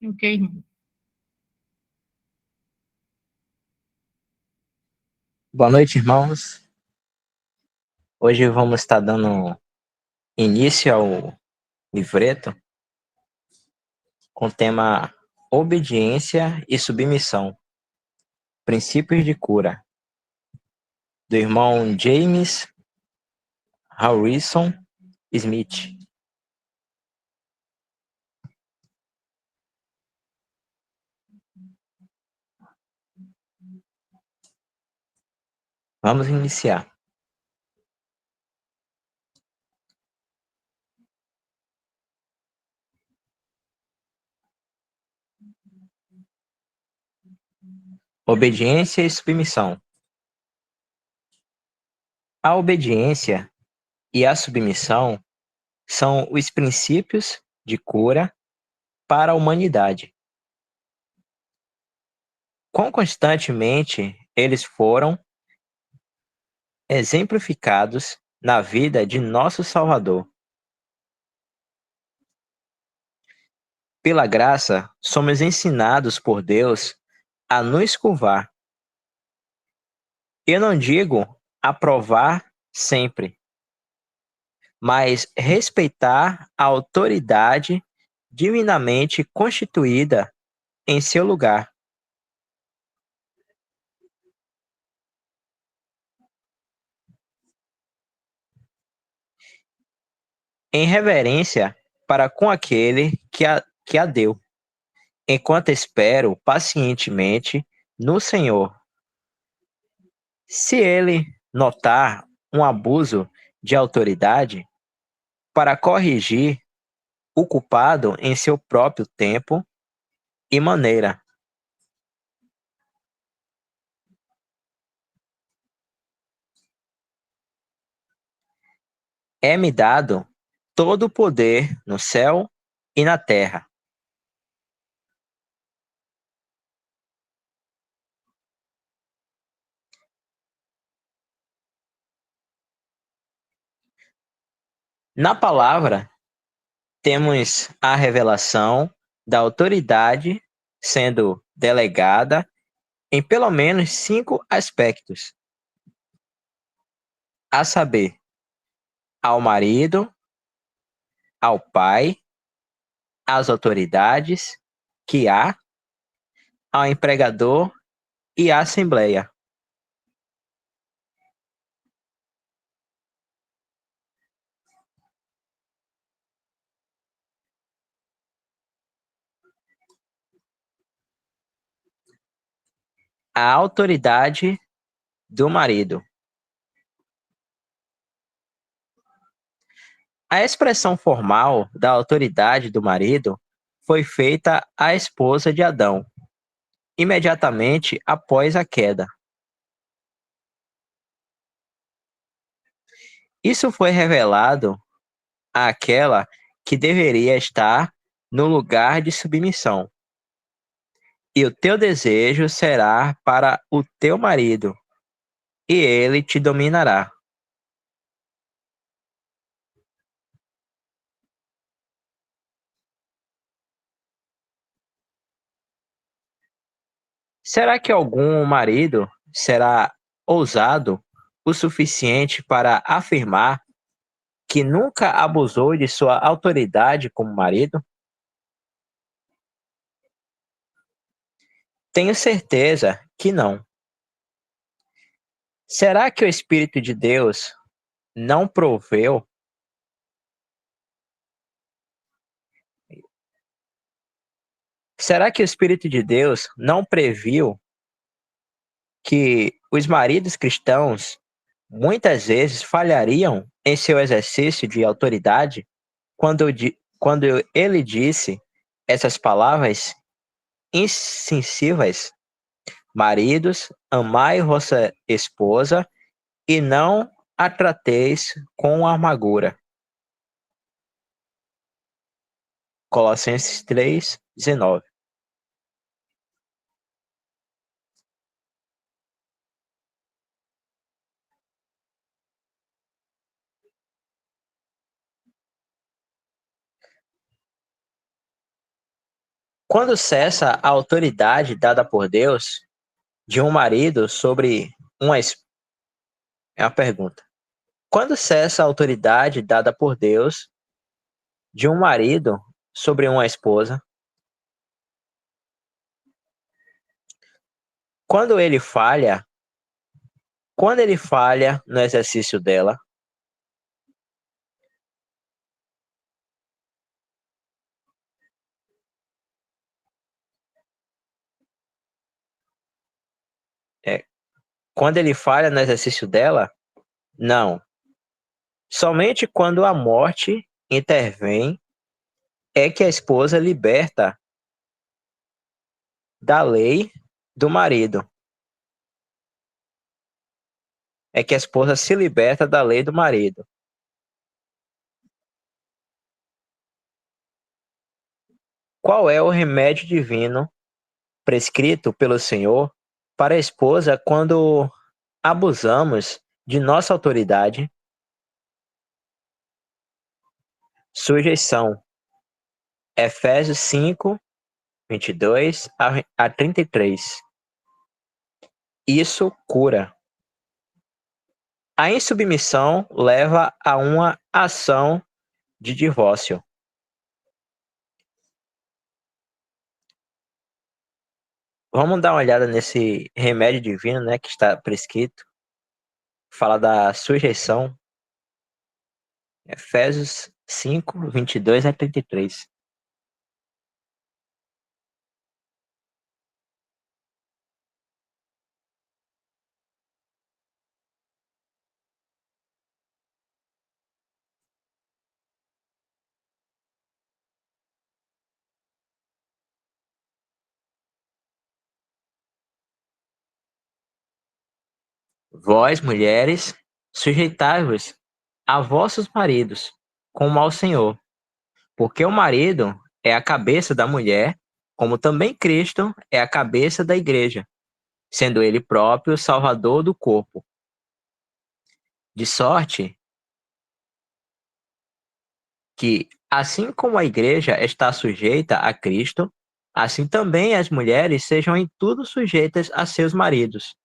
Ok, irmão. Boa noite, irmãos. Hoje vamos estar dando início ao livreto com o tema Obediência e Submissão, Princípios de Cura, do irmão James Harrison Smith. Vamos iniciar. Obediência e submissão. A obediência e a submissão são os princípios de cura para a humanidade. Quão constantemente eles foram exemplificados na vida de nosso Salvador. Pela graça, somos ensinados por Deus a nos curvar. Eu não digo aprovar sempre, mas respeitar a autoridade divinamente constituída em seu lugar. Em reverência para com aquele que a deu, enquanto espero pacientemente no Senhor. Se ele notar um abuso de autoridade, para corrigir o culpado em seu próprio tempo e maneira. É-me dado todo o poder no céu e na terra. Na palavra, temos a revelação da autoridade sendo delegada em pelo menos 5 aspectos, a saber, ao marido, ao pai, às autoridades que há, ao empregador e à assembleia. A autoridade do marido. A expressão formal da autoridade do marido foi feita à esposa de Adão, imediatamente após a queda. Isso foi revelado àquela que deveria estar no lugar de submissão. E o teu desejo será para o teu marido, e ele te dominará. Será que algum marido será ousado o suficiente para afirmar que nunca abusou de sua autoridade como marido? Tenho certeza que não. Será que o Espírito de Deus não proveu? Será que o Espírito de Deus não previu que os maridos cristãos muitas vezes falhariam em seu exercício de autoridade quando ele disse essas palavras incisivas: maridos, amai vossa esposa e não a trateis com amargura. Colossenses 3:19. Quando cessa a autoridade dada por Deus de um marido sobre uma esposa? É uma pergunta. Quando cessa a autoridade dada por Deus de um marido sobre uma esposa? Quando ele falha, quando ele falha no exercício dela? É, quando ele falha no exercício dela? Não. Somente quando a morte intervém é que a esposa liberta da lei do marido. É que a esposa se liberta da lei do marido. Qual é o remédio divino prescrito pelo Senhor para a esposa quando abusamos de nossa autoridade? Sujeição. Efésios 5, 22 a 33. Isso cura. A insubmissão leva a uma ação de divórcio. Vamos dar uma olhada nesse remédio divino, né, que está prescrito. Fala da sujeição. Efésios 5, 22 a 33. Vós, mulheres, sujeitai-vos a vossos maridos, como ao Senhor, porque o marido é a cabeça da mulher, como também Cristo é a cabeça da igreja, sendo ele próprio o salvador do corpo. De sorte que, assim como a igreja está sujeita a Cristo, assim também as mulheres sejam em tudo sujeitas a seus maridos.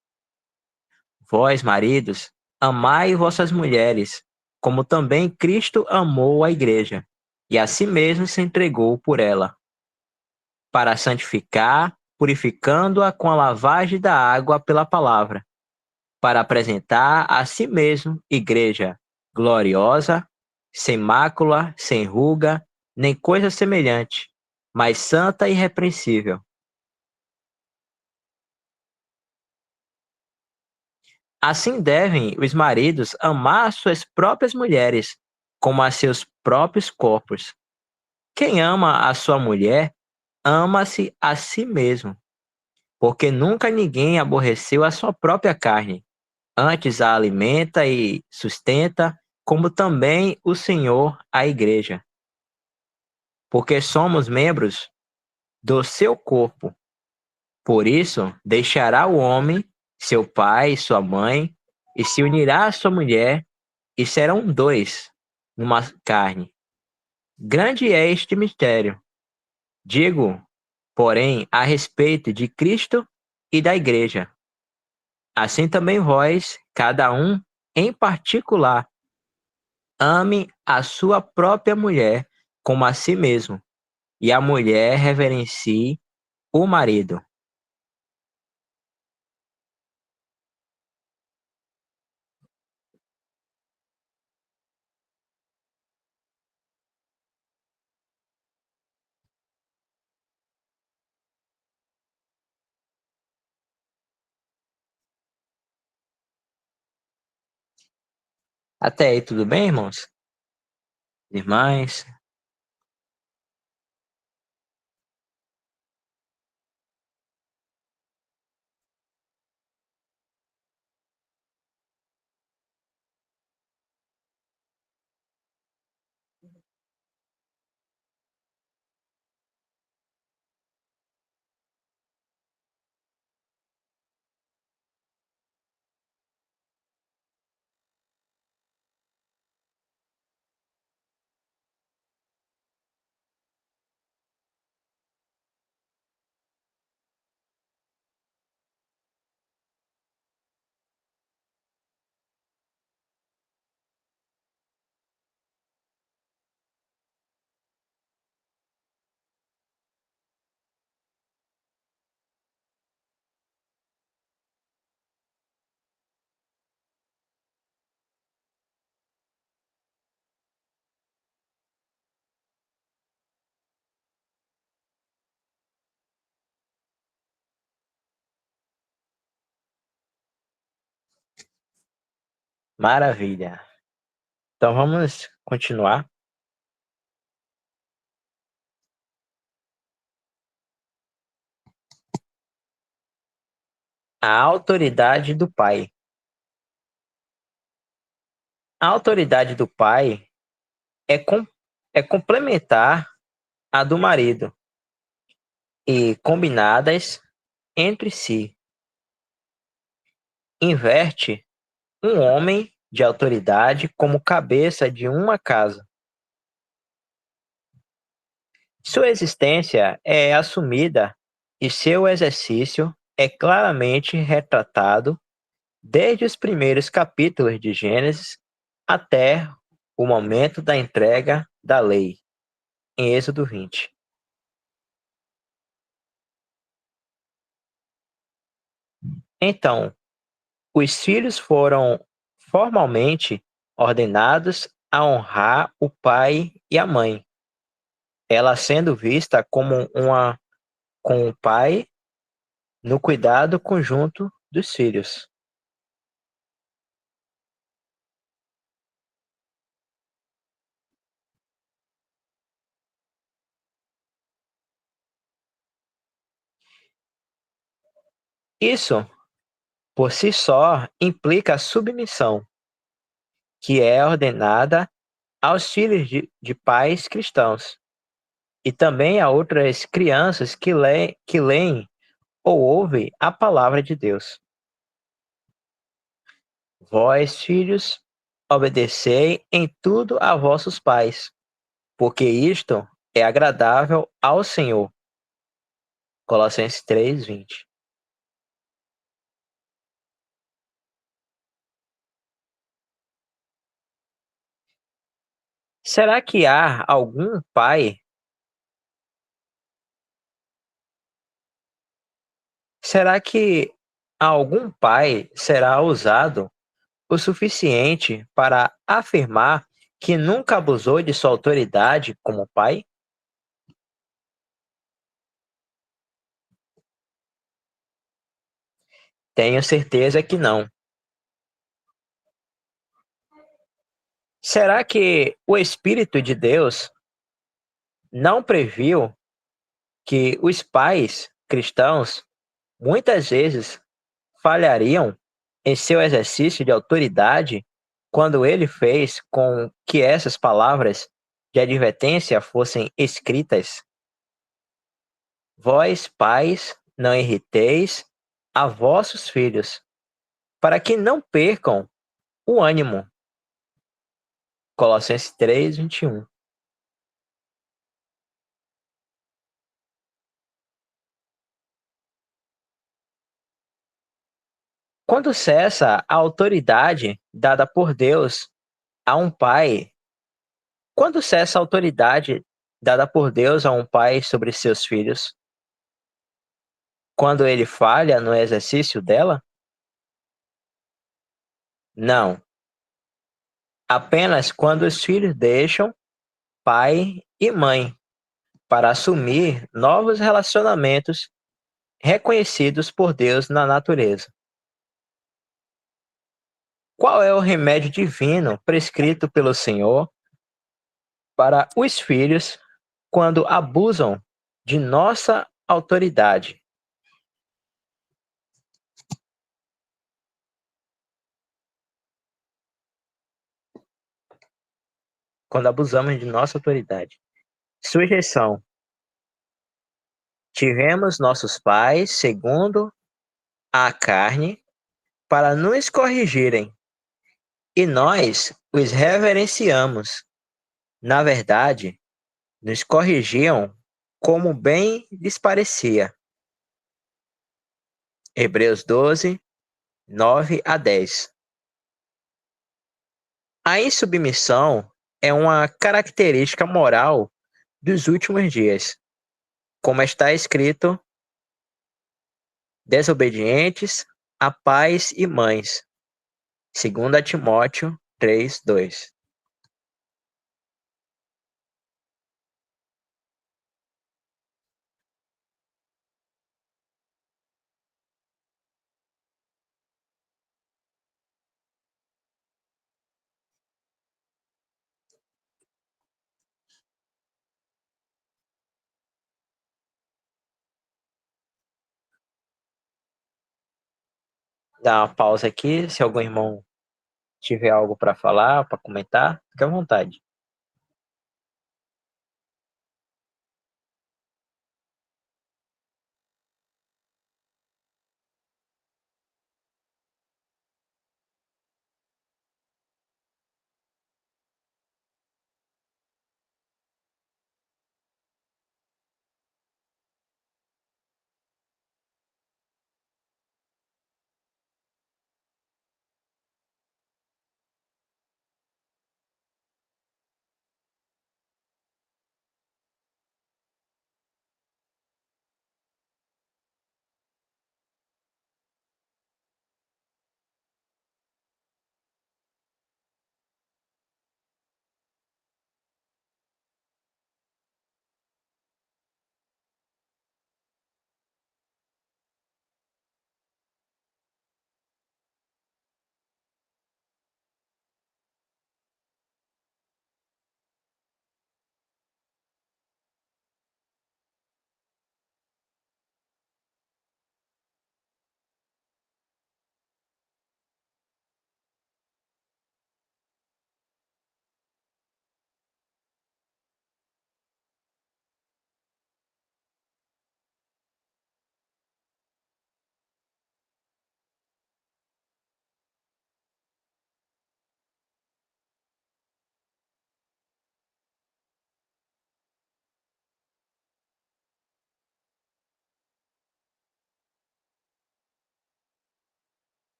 Vós, maridos, amai vossas mulheres, como também Cristo amou a igreja, e a si mesmo se entregou por ela, para santificar, purificando-a com a lavagem da água pela palavra, para apresentar a si mesmo igreja gloriosa, sem mácula, sem ruga, nem coisa semelhante, mas santa e irrepreensível. Assim devem os maridos amar suas próprias mulheres, como a seus próprios corpos. Quem ama a sua mulher, ama-se a si mesmo, porque nunca ninguém aborreceu a sua própria carne, antes a alimenta e sustenta, como também o Senhor a igreja, porque somos membros do seu corpo. Por isso, deixará o homem, seu pai e sua mãe, e se unirá à sua mulher, e serão dois numa carne. Grande é este mistério. Digo, porém, a respeito de Cristo e da igreja. Assim também vós, cada um em particular, ame a sua própria mulher como a si mesmo, e a mulher reverencie o marido. Até aí, tudo bem, irmãos? Irmãs? Maravilha. Então vamos continuar. A autoridade do pai. A autoridade do pai é, é complementar à do marido e combinadas entre si. Inverte um homem de autoridade como cabeça de uma casa. Sua existência é assumida e seu exercício é claramente retratado desde os primeiros capítulos de Gênesis até o momento da entrega da lei, em Êxodo 20. Então, os filhos foram formalmente ordenados a honrar o pai e a mãe, ela sendo vista como uma com o pai no cuidado conjunto dos filhos. Isso, por si só, implica a submissão, que é ordenada aos filhos de pais cristãos, e também a outras crianças que leem ou ouvem a palavra de Deus. Vós, filhos, obedecei em tudo a vossos pais, porque isto é agradável ao Senhor. Colossenses 3:20. Será que há algum pai? Será que algum pai será ousado o suficiente para afirmar que nunca abusou de sua autoridade como pai? Tenho certeza que não. Será que o Espírito de Deus não previu que os pais cristãos muitas vezes falhariam em seu exercício de autoridade quando ele fez com que essas palavras de advertência fossem escritas? Vós, pais, não irriteis a vossos filhos, para que não percam o ânimo. Colossenses 3:21. Quando cessa a autoridade dada por Deus a um pai, quando cessa a autoridade dada por Deus a um pai sobre seus filhos? Quando ele falha no exercício dela? Não. Apenas quando os filhos deixam pai e mãe para assumir novos relacionamentos reconhecidos por Deus na natureza. Qual é o remédio divino prescrito pelo Senhor para os filhos quando abusam de nossa autoridade? Quando abusamos de nossa autoridade. Sujeição. Tivemos nossos pais, segundo a carne, para nos corrigirem, e nós os reverenciamos. Na verdade, nos corrigiam como bem lhes parecia. Hebreus 12, 9-10. A insubmissão é uma característica moral dos últimos dias, como está escrito: desobedientes a pais e mães. 2 Timóteo 3:2. dar uma pausa aqui, se algum irmão tiver algo para falar, para comentar, fique à vontade.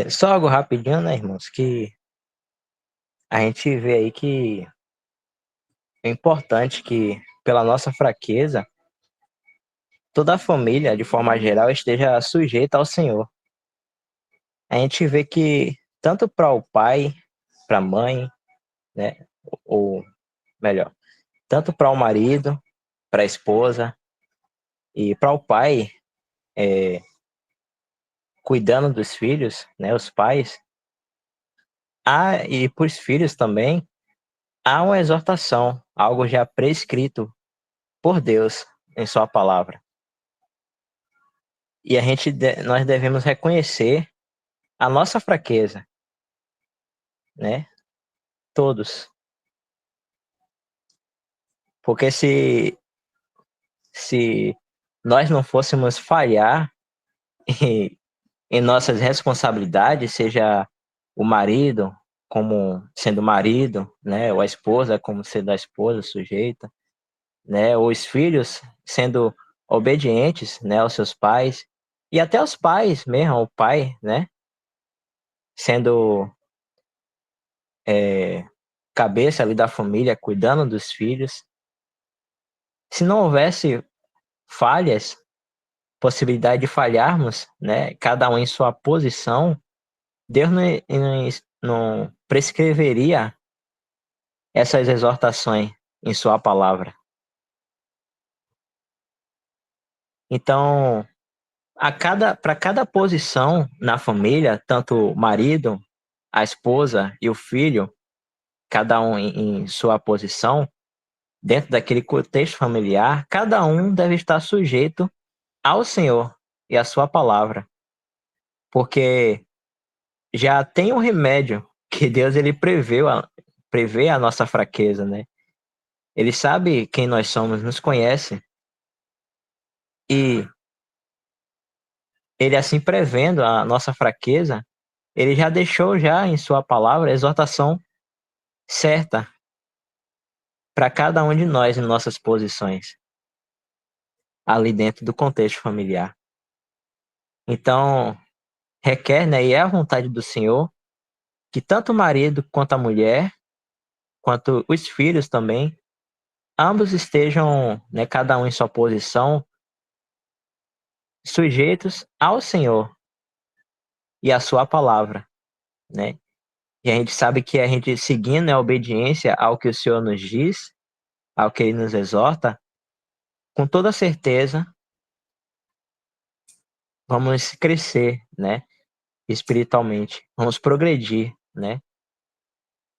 Só algo rapidinho, né, irmãos, que a gente vê aí que é importante que, pela nossa fraqueza, toda a família, de forma geral, esteja sujeita ao Senhor. A gente vê que, tanto para o pai, para a mãe, né, ou melhor, tanto para o marido, para a esposa e para o pai, é, cuidando dos filhos, né, os pais, e para os filhos também, há uma exortação, algo já prescrito por Deus em sua palavra. E nós devemos reconhecer a nossa fraqueza, né? Todos. Porque se nós não fôssemos falhar em, em nossas responsabilidades, seja o marido como sendo marido, né? Ou a esposa como sendo a esposa sujeita, né? Ou os filhos sendo obedientes, né, aos seus pais, e até os pais mesmo, o pai, né? Sendo é, cabeça ali da família, cuidando dos filhos. Se não houvesse falhas, possibilidade de falharmos, né, cada um em sua posição, Deus não prescreveria essas exortações em sua palavra. Então, para cada posição na família, tanto o marido, a esposa e o filho, cada um em sua posição, dentro daquele contexto familiar, cada um deve estar sujeito ao Senhor e à sua palavra, porque já tem um remédio que Deus ele prevê a nossa fraqueza, né? Ele sabe quem nós somos, nos conhece, e ele assim prevendo a nossa fraqueza, ele já deixou já em sua palavra a exortação certa para cada um de nós em nossas posições, ali dentro do contexto familiar. Então, requer, né, e é a vontade do Senhor que tanto o marido quanto a mulher, quanto os filhos também, ambos estejam, né, cada um em sua posição, sujeitos ao Senhor e à sua palavra, né? E a gente sabe que a gente seguindo a obediência ao que o Senhor nos diz, ao que ele nos exorta, com toda certeza vamos crescer, né, espiritualmente, vamos progredir, né,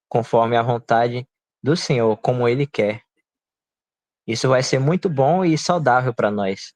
conforme a vontade do Senhor, como Ele quer. Isso vai ser muito bom e saudável para nós.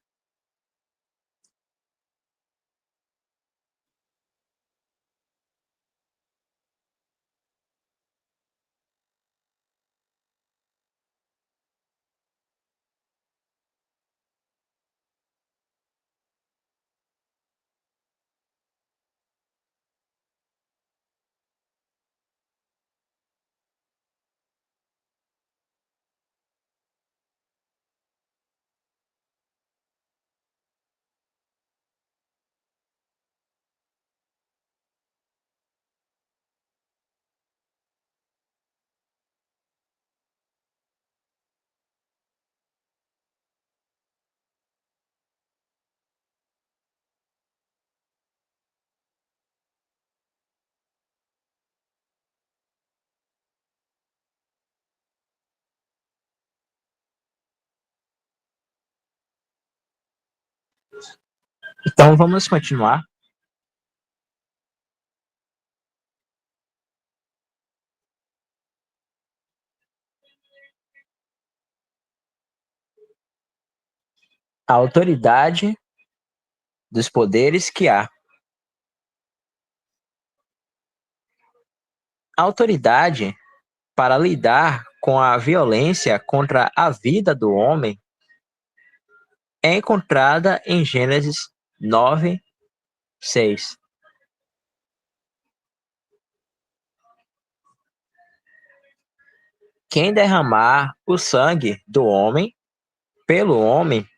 Então vamos continuar. A autoridade dos poderes que há. A autoridade para lidar com a violência contra a vida do homem é encontrada em Gênesis 9:6. Quem derramar o sangue do homem, pelo homem,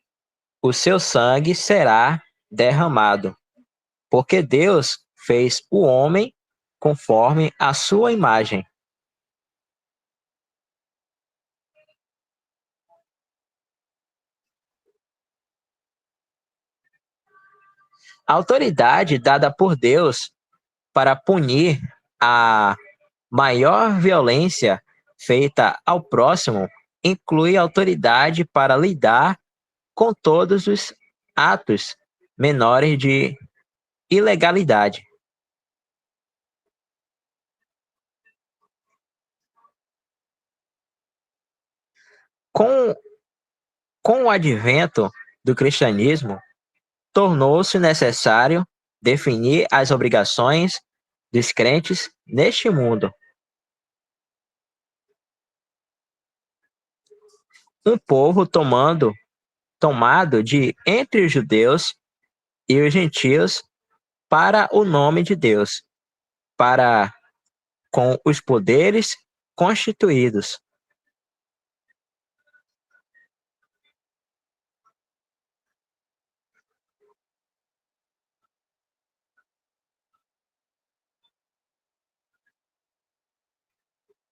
o seu sangue será derramado, porque Deus fez o homem conforme a sua imagem. A autoridade dada por Deus para punir a maior violência feita ao próximo inclui autoridade para lidar com todos os atos menores de ilegalidade. Com, com o advento do cristianismo, tornou-se necessário definir as obrigações dos crentes neste mundo. Um povo tomado de entre os judeus e os gentios para o nome de Deus, para com os poderes constituídos.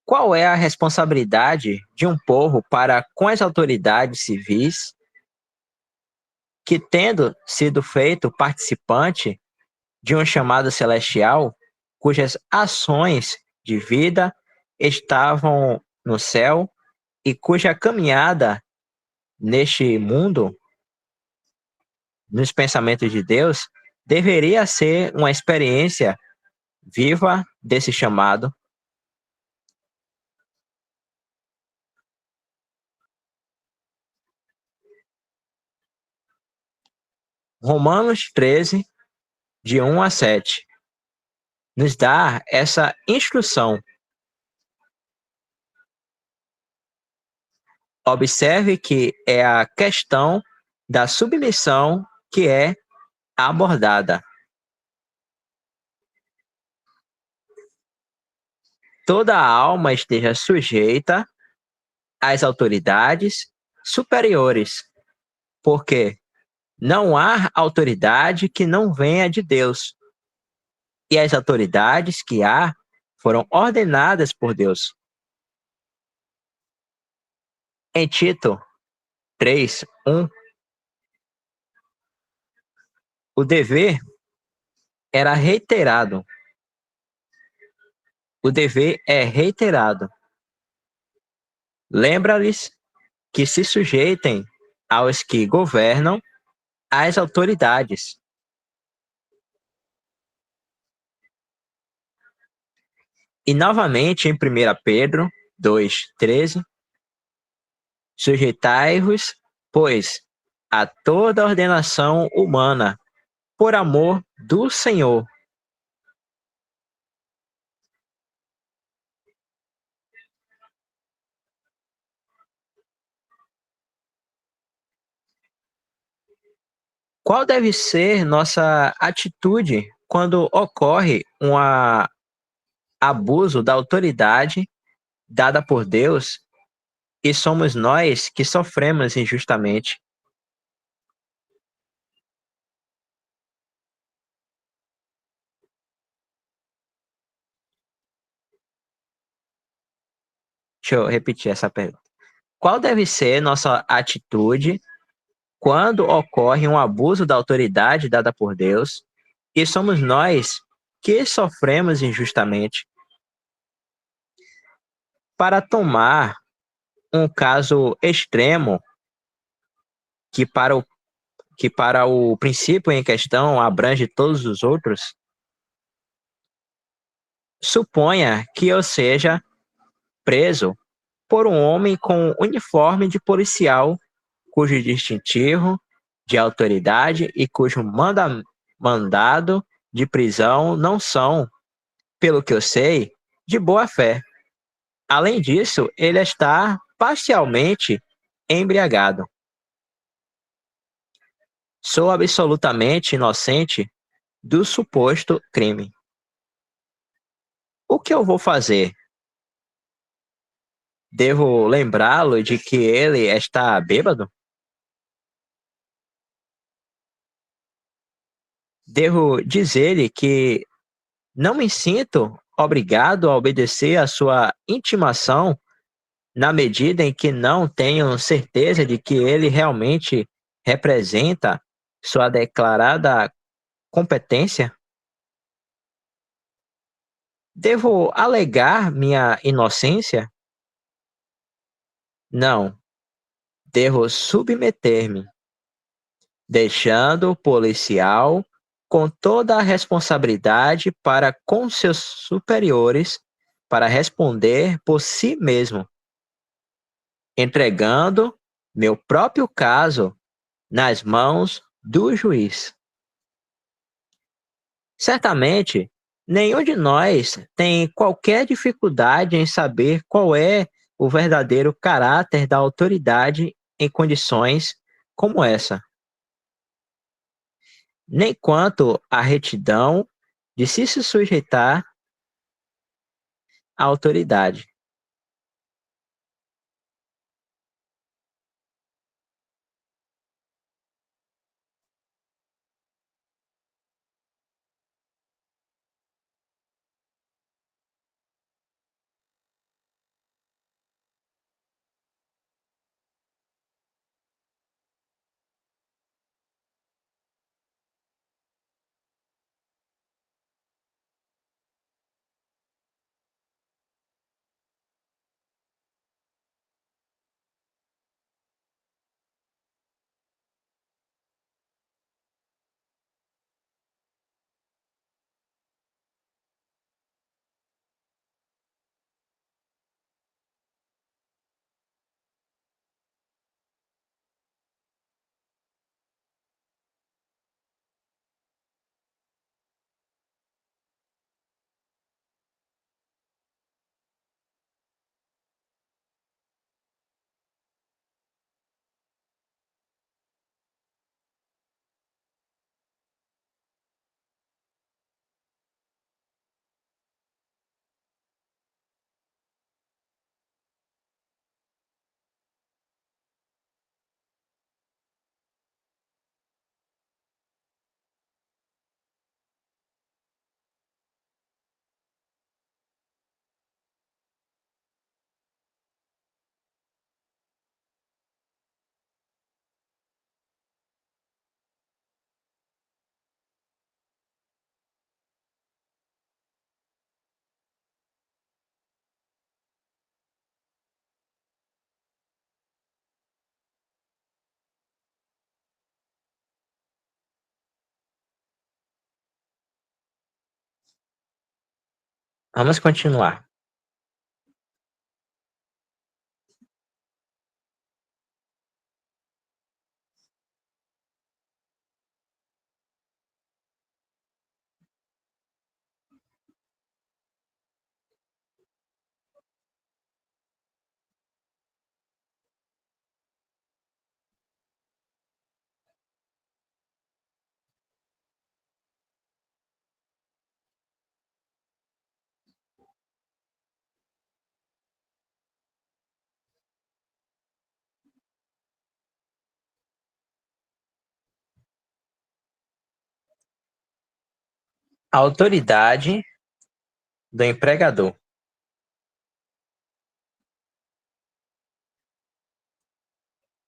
Qual é a responsabilidade de um povo para com as autoridades civis que, tendo sido feito participante de um chamado celestial, cujas ações de vida estavam no céu e cuja caminhada neste mundo, nos pensamentos de Deus, deveria ser uma experiência viva desse chamado? Romanos 13, de 1 a 7, nos dá essa instrução. Observe que é a questão da submissão que é abordada. Toda a alma esteja sujeita às autoridades superiores, porque não há autoridade que não venha de Deus, e as autoridades que há foram ordenadas por Deus. Em Tito 3:1, o dever era reiterado. O dever é reiterado. Lembra-lhes que se sujeitem aos que governam, às autoridades, E novamente em 1 Pedro 2:13, sujeitai-vos, pois, a toda ordenação humana, por amor do Senhor. Qual deve ser nossa atitude quando ocorre um abuso da autoridade dada por Deus e somos nós que sofremos injustamente? Deixa eu repetir essa pergunta. Qual deve ser nossa atitude quando ocorre um abuso da autoridade dada por Deus e somos nós que sofremos injustamente? Para tomar um caso extremo que para o princípio em questão abrange todos os outros, suponha que eu seja preso por um homem com uniforme de policial, cujo distintivo de autoridade e cujo mandado de prisão não são, pelo que eu sei, de boa fé. Além disso, ele está parcialmente embriagado. Sou absolutamente inocente do suposto crime. O que eu vou fazer? Devo lembrá-lo de que ele está bêbado? Devo dizer-lhe que não me sinto obrigado a obedecer à sua intimação na medida em que não tenho certeza de que ele realmente representa sua declarada competência? Devo alegar minha inocência? Não, devo submeter-me, deixando o policial com toda a responsabilidade para com seus superiores para responder por si mesmo, entregando meu próprio caso nas mãos do juiz. Certamente, nenhum de nós tem qualquer dificuldade em saber qual é o verdadeiro caráter da autoridade em condições como essa, nem quanto à retidão de se sujeitar à autoridade. Vamos continuar. A autoridade do empregador.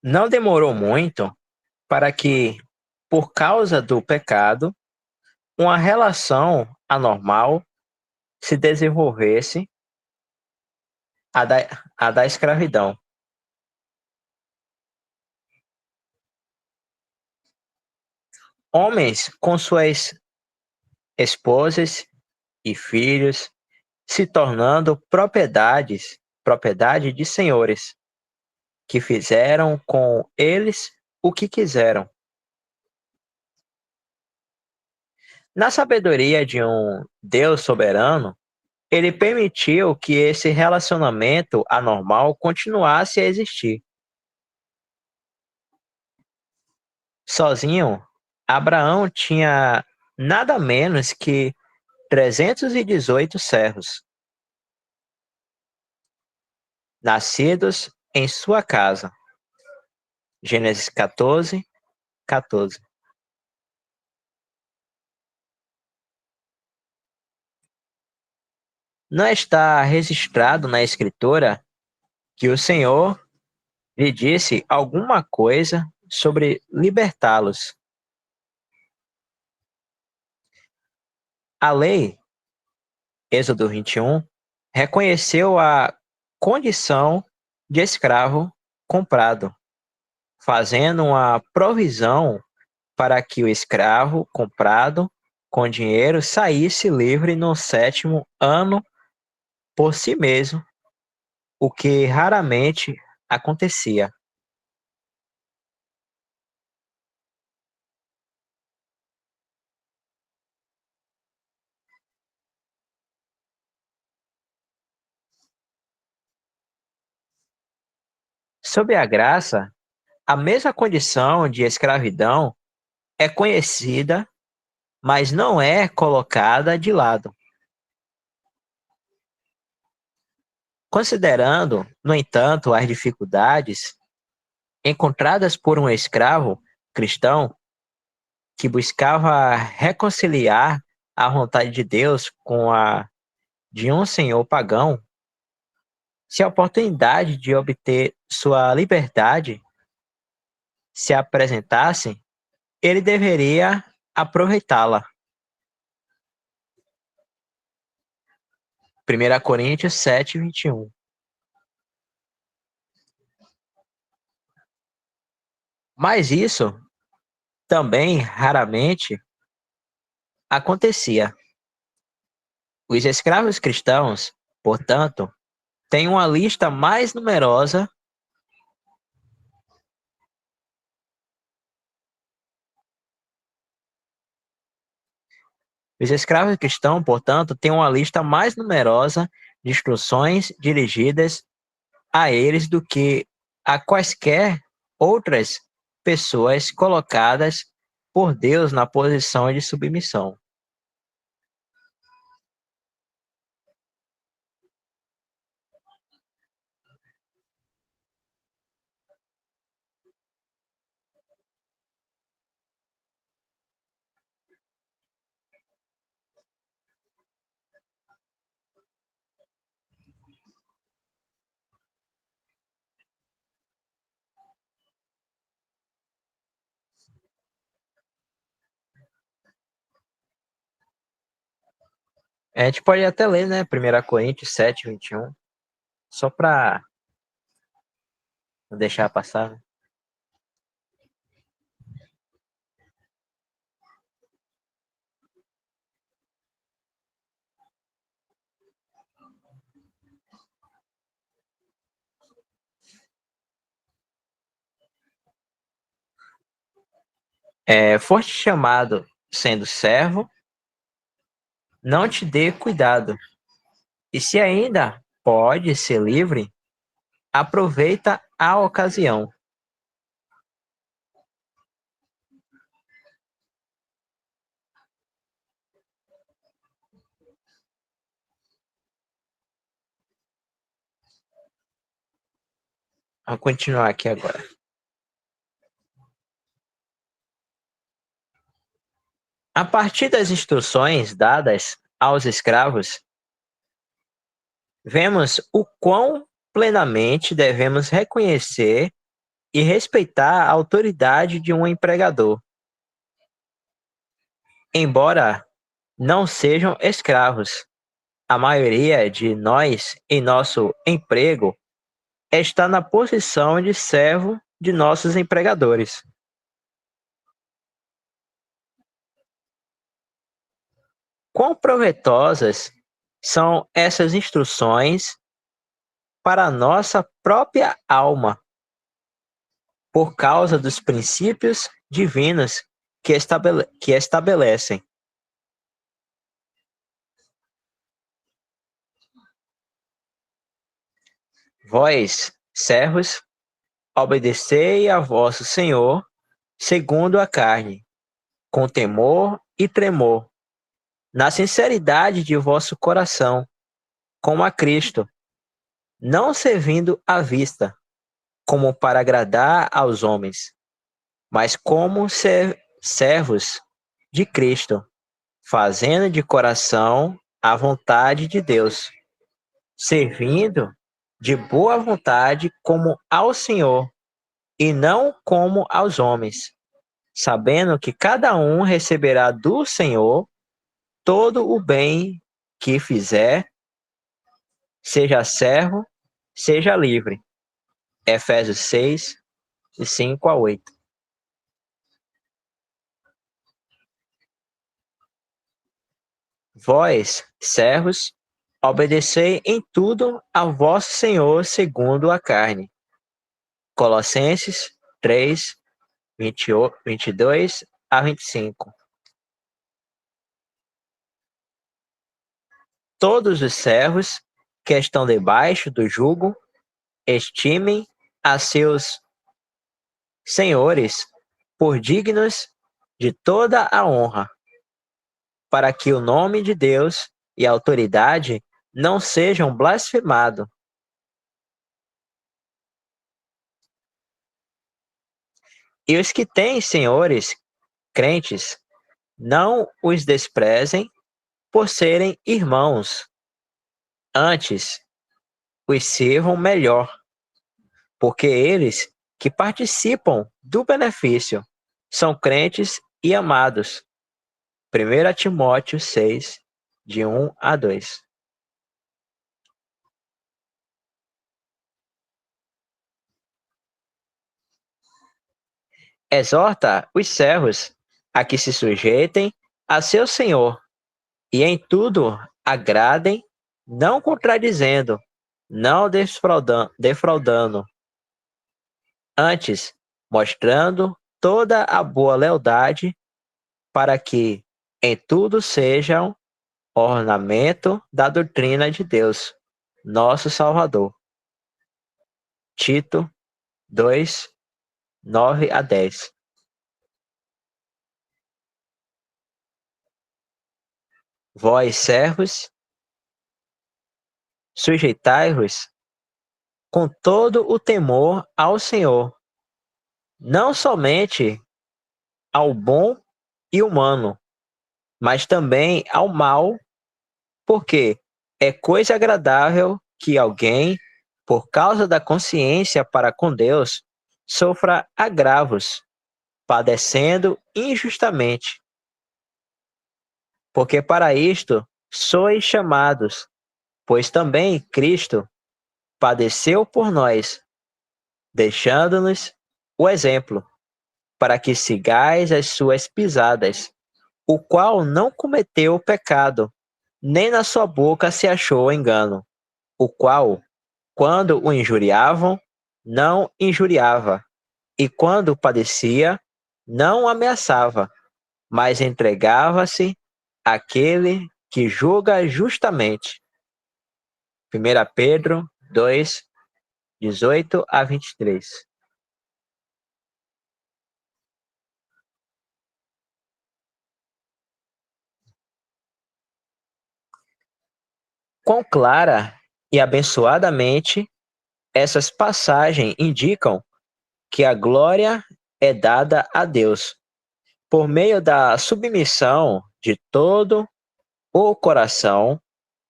Não demorou muito para que, por causa do pecado, uma relação anormal se desenvolvesse, a da, a da escravidão. Homens com suas esposas e filhos se tornando propriedade de senhores, que fizeram com eles o que quiseram. Na sabedoria de um Deus soberano, ele permitiu que esse relacionamento anormal continuasse a existir. Sozinho, Abraão tinha nada menos que 318 servos, nascidos em sua casa. Gênesis 14, 14. Não está registrado na Escritura que o Senhor lhe disse alguma coisa sobre libertá-los. A lei, Êxodo 21, reconheceu a condição de escravo comprado, fazendo uma provisão para que o escravo comprado com dinheiro saísse livre no sétimo ano por si mesmo, o que raramente acontecia. Sob a graça, a mesma condição de escravidão é conhecida, mas não é colocada de lado. Considerando, no entanto, as dificuldades encontradas por um escravo cristão que buscava reconciliar a vontade de Deus com a de um senhor pagão, se a oportunidade de obter sua liberdade se apresentasse, ele deveria aproveitá-la. 1 Coríntios 7, 21. Mas isso também raramente acontecia. Os escravos cristãos, portanto, têm uma lista mais numerosa. Os escravos cristãos, portanto, têm uma lista mais numerosa de instruções dirigidas a eles do que a quaisquer outras pessoas colocadas por Deus na posição de submissão. A gente pode até ler, né, 1 Coríntios 7, 21, só para não deixar passar, né? Foste chamado sendo servo, não te dê cuidado. E se ainda pode ser livre, aproveita a ocasião. Vamos continuar aqui agora. A partir das instruções dadas aos escravos, vemos o quão plenamente devemos reconhecer e respeitar a autoridade de um empregador, embora não sejam escravos. A maioria de nós, em nosso emprego, está na posição de servo de nossos empregadores. Quão proveitosas são essas instruções para a nossa própria alma, por causa dos princípios divinos que estabelecem. Vós, servos, obedecei a vosso Senhor segundo a carne, com temor e tremor, na sinceridade de vosso coração, como a Cristo, não servindo à vista, como para agradar aos homens, mas como servos de Cristo, fazendo de coração a vontade de Deus, servindo de boa vontade como ao Senhor e não como aos homens, sabendo que cada um receberá do Senhor todo o bem que fizer, seja servo, seja livre. Efésios 6, de 5 a 8. Vós, servos, obedecei em tudo ao vosso Senhor segundo a carne. Colossenses 3, 22 a 25. Todos os servos que estão debaixo do jugo estimem a seus senhores por dignos de toda a honra, para que o nome de Deus e a autoridade não sejam blasfemados. E os que têm senhores crentes, não os desprezem por serem irmãos. Antes, os sirvam melhor, porque eles que participam do benefício são crentes e amados. 1 Timóteo 6, de 1 a 2. Exorta os servos a que se sujeitem a seu senhor, e em tudo agradem, não contradizendo, não defraudando, antes mostrando toda a boa lealdade, para que em tudo sejam ornamento da doutrina de Deus, nosso Salvador. Tito 2, 9 a 10. Vós, servos, sujeitai-vos com todo o temor ao Senhor, não somente ao bom e humano, mas também ao mal, porque é coisa agradável que alguém, por causa da consciência para com Deus, sofra agravos, padecendo injustamente. Porque para isto sois chamados, pois também Cristo padeceu por nós, deixando-nos o exemplo, para que sigais as suas pisadas, o qual não cometeu pecado, nem na sua boca se achou engano, o qual, quando o injuriavam, não injuriava, e quando padecia, não ameaçava, mas entregava-se àquele que julga justamente. 1 Pedro 2, 18 a 23. Quão clara e abençoadamente essas passagens indicam que a glória é dada a Deus por meio da submissão de todo o coração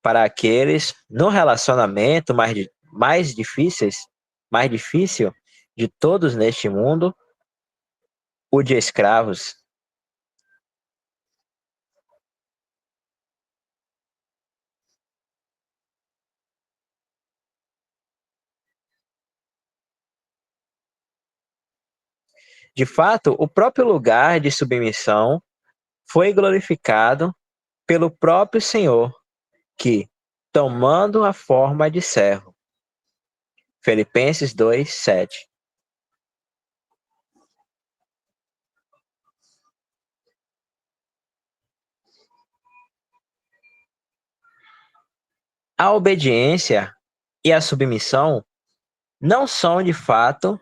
para aqueles no relacionamento mais difícil de todos neste mundo, o de escravos. De fato, o próprio lugar de submissão foi glorificado pelo próprio Senhor, que, tomando a forma de servo. Filipenses 2, 7. A obediência e a submissão não são de fato,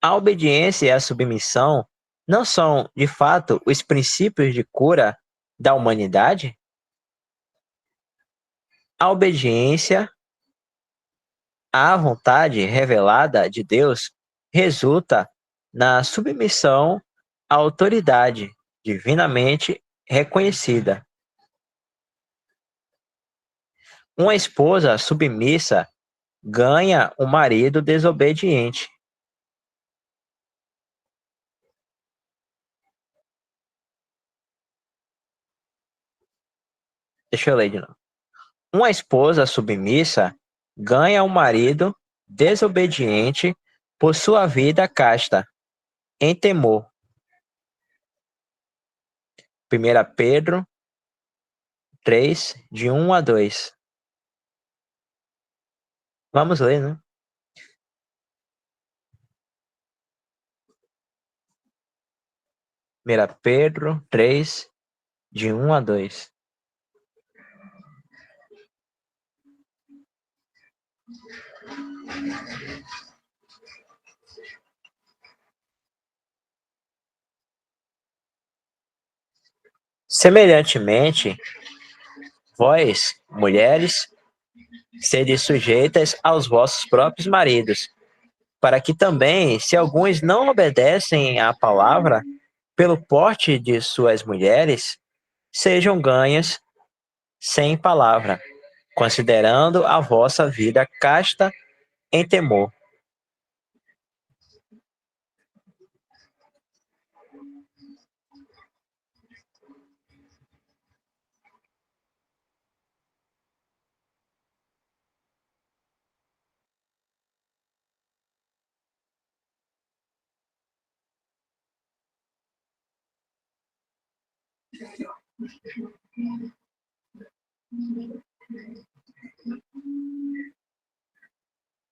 a obediência e a submissão não são de fato os princípios de cura da humanidade? A obediência à vontade revelada de Deus resulta na submissão à autoridade divinamente reconhecida. Uma esposa submissa ganha um marido desobediente. Deixa eu ler de novo. Uma esposa submissa ganha um marido desobediente por sua vida casta, em temor. 1 Pedro 3, de 1 a 2. Vamos ler, né? 1 Pedro 3, de 1 a 2. Semelhantemente, vós, mulheres, sede sujeitas aos vossos próprios maridos, para que também, se alguns não obedecem à palavra, pelo porte de suas mulheres, sejam ganhas sem palavra, considerando a vossa vida casta em temor.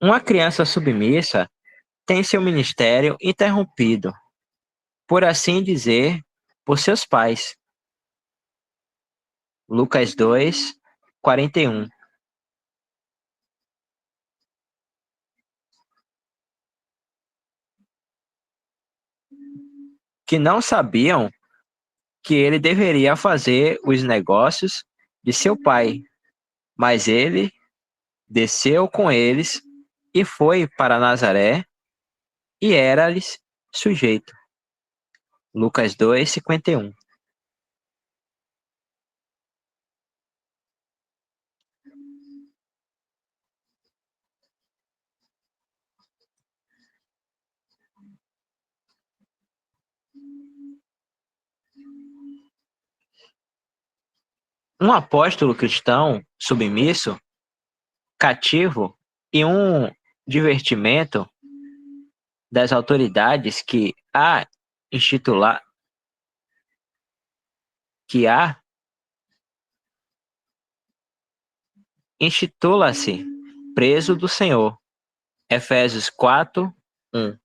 Uma criança submissa tem seu ministério interrompido, por assim dizer, por seus pais. Lucas 2, 41. Que não sabiam que ele deveria fazer os negócios de seu pai, mas ele desceu com eles e foi para Nazaré e era-lhes sujeito. Lucas 2, 51. Um apóstolo cristão submisso, cativo e um divertimento das autoridades institula, que há intitula-se preso do Senhor. Efésios 4, 1.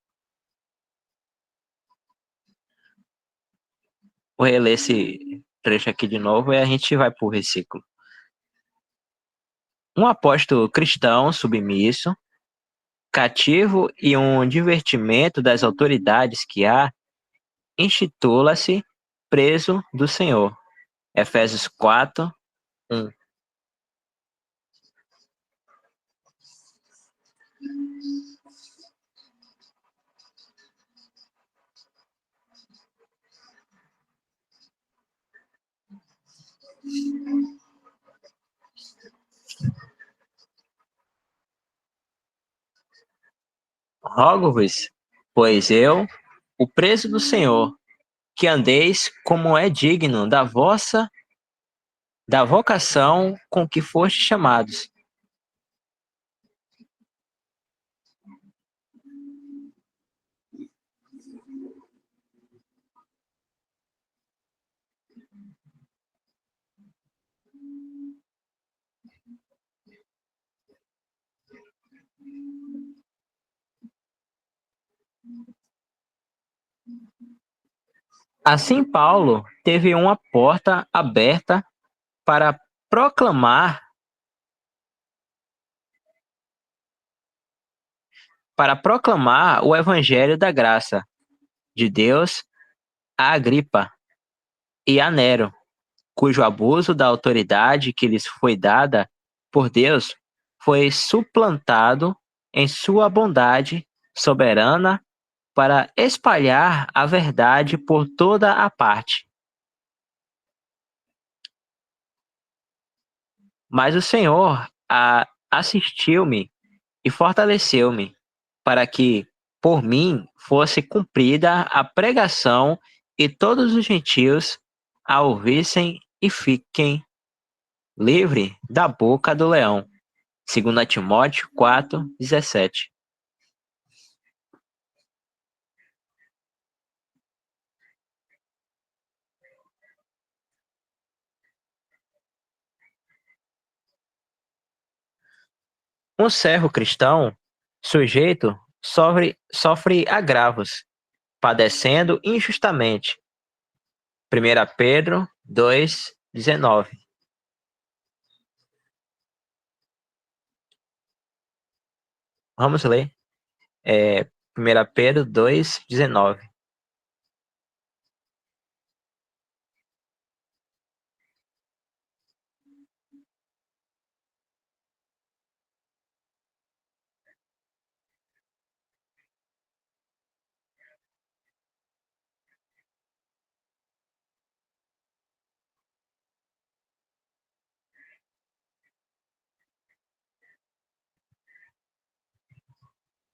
Vou reler esse trecho aqui de novo e a gente vai para o versículo. Um apóstolo cristão submisso, cativo e um divertimento das autoridades que há, intitula-se preso do Senhor. Efésios 4, 1. Rogo-vos, pois eu, o preso do Senhor, que andeis como é digno da vocação com que fostes chamados. Assim Paulo teve uma porta aberta para proclamar o evangelho da graça de Deus a Agripa e a Nero, cujo abuso da autoridade que lhes foi dada por Deus foi suplantado em sua bondade soberana para espalhar a verdade por toda a parte. Mas o Senhor assistiu-me e fortaleceu-me, para que, por mim, fosse cumprida a pregação e todos os gentios a ouvissem e fiquem livres da boca do leão. 2 Timóteo 4:17. Um servo cristão, sujeito, sofre agravos, padecendo injustamente. 1 Pedro 2:19. Vamos ler. 1 Pedro 2:19.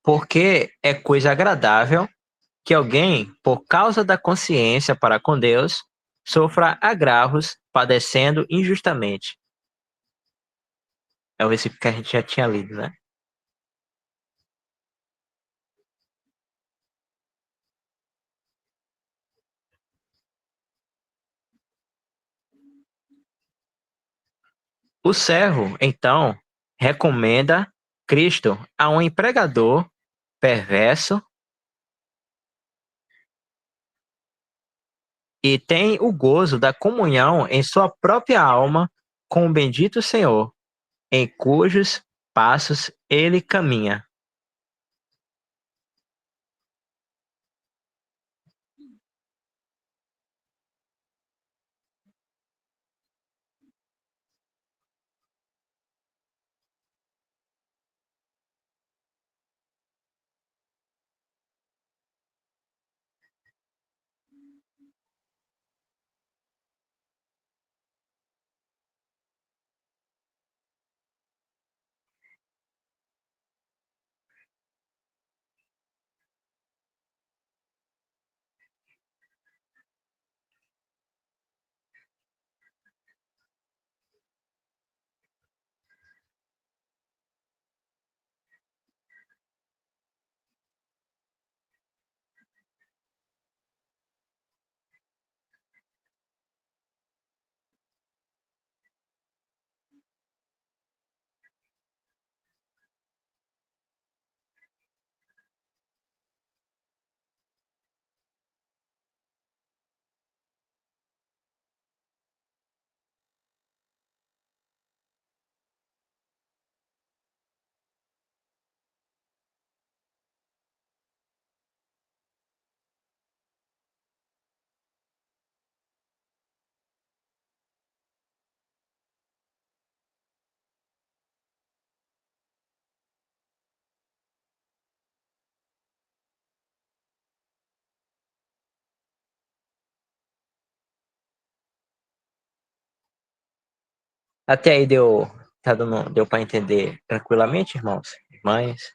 Porque é coisa agradável que alguém, por causa da consciência para com Deus, sofra agravos, padecendo injustamente. É o versículo que a gente já tinha lido, né? O servo, então, recomenda Cristo a um empregador perverso e tem o gozo da comunhão em sua própria alma com o bendito Senhor, em cujos passos ele caminha. Até aí deu para entender tranquilamente, irmãos, irmãs?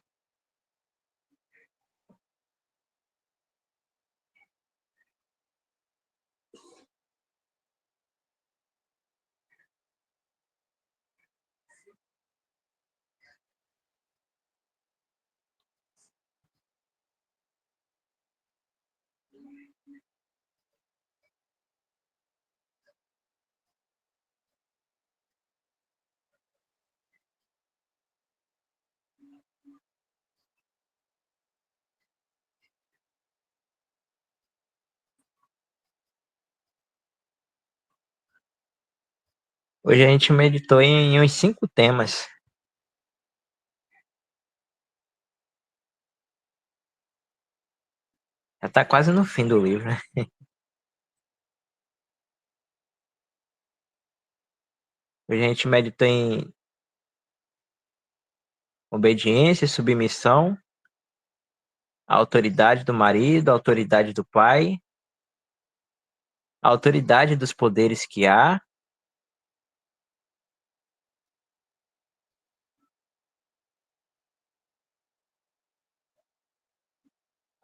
Hoje a gente meditou em uns 5 temas. Já tá quase no fim do livro, né? Hoje a gente meditou em obediência e submissão, a autoridade do marido, a autoridade do pai, a autoridade dos poderes que há,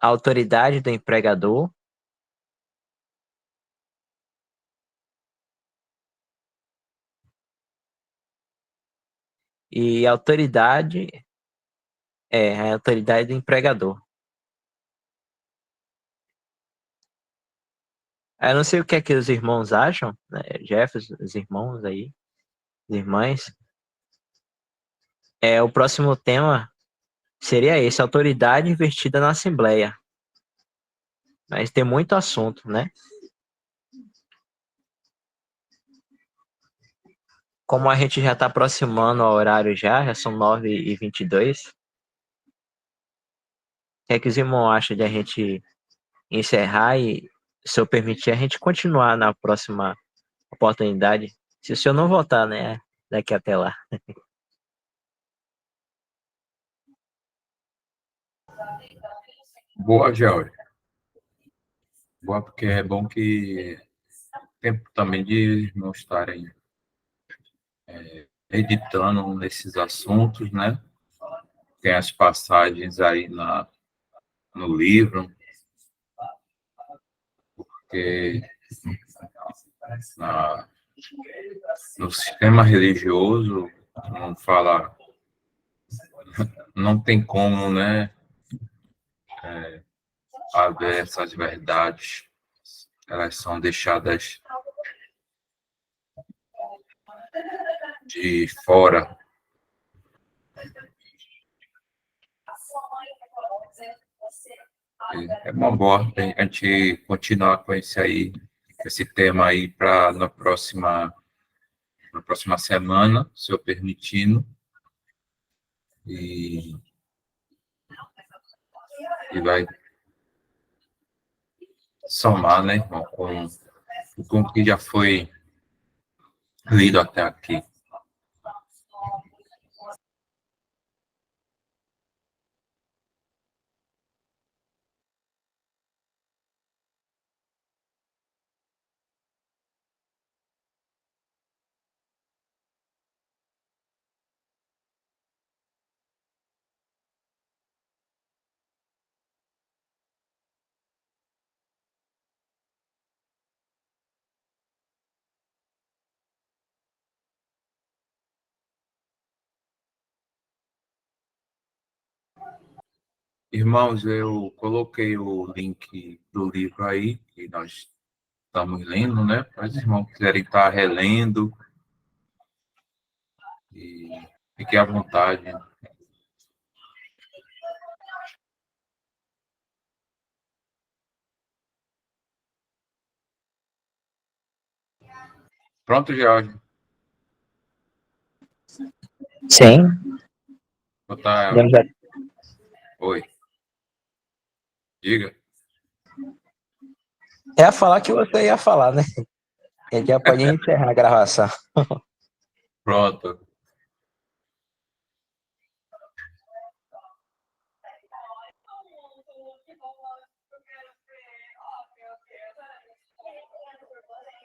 a autoridade do empregador e a autoridade do empregador. Eu não sei o que é que os irmãos acham, né? Jefferson, os irmãos aí, as irmãs. O próximo tema seria esse, autoridade investida na Assembleia. Mas tem muito assunto, né? Como a gente já está aproximando ao horário já são 9h22, o que é que os irmãos acham de a gente encerrar e, se eu permitir, a gente continuar na próxima oportunidade? Se o senhor não voltar, né, daqui até lá. Boa, George. Boa, porque é bom que tempo também de não estarem editando nesses assuntos, né? Tem as passagens aí no livro, que na, no sistema religioso não fala, não tem como, né, haver essas verdades. Elas são deixadas de fora. É uma boa a gente continuar com esse tema aí para na próxima semana, se eu permitindo, e, e vai somar, né, irmão, com o que já foi lido até aqui. Irmãos, eu coloquei o link do livro aí, que nós estamos lendo, né? Para os irmãos quiserem estar relendo, e fiquem à vontade. Pronto, Jorge. Sim. Botar... Podemos a- Oi, diga. É a falar que você ia falar, né? A gente já pode encerrar a gravação. Pronto.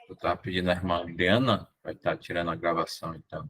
Eu estava pedindo à irmã Adriana vai estar tirando a gravação, então.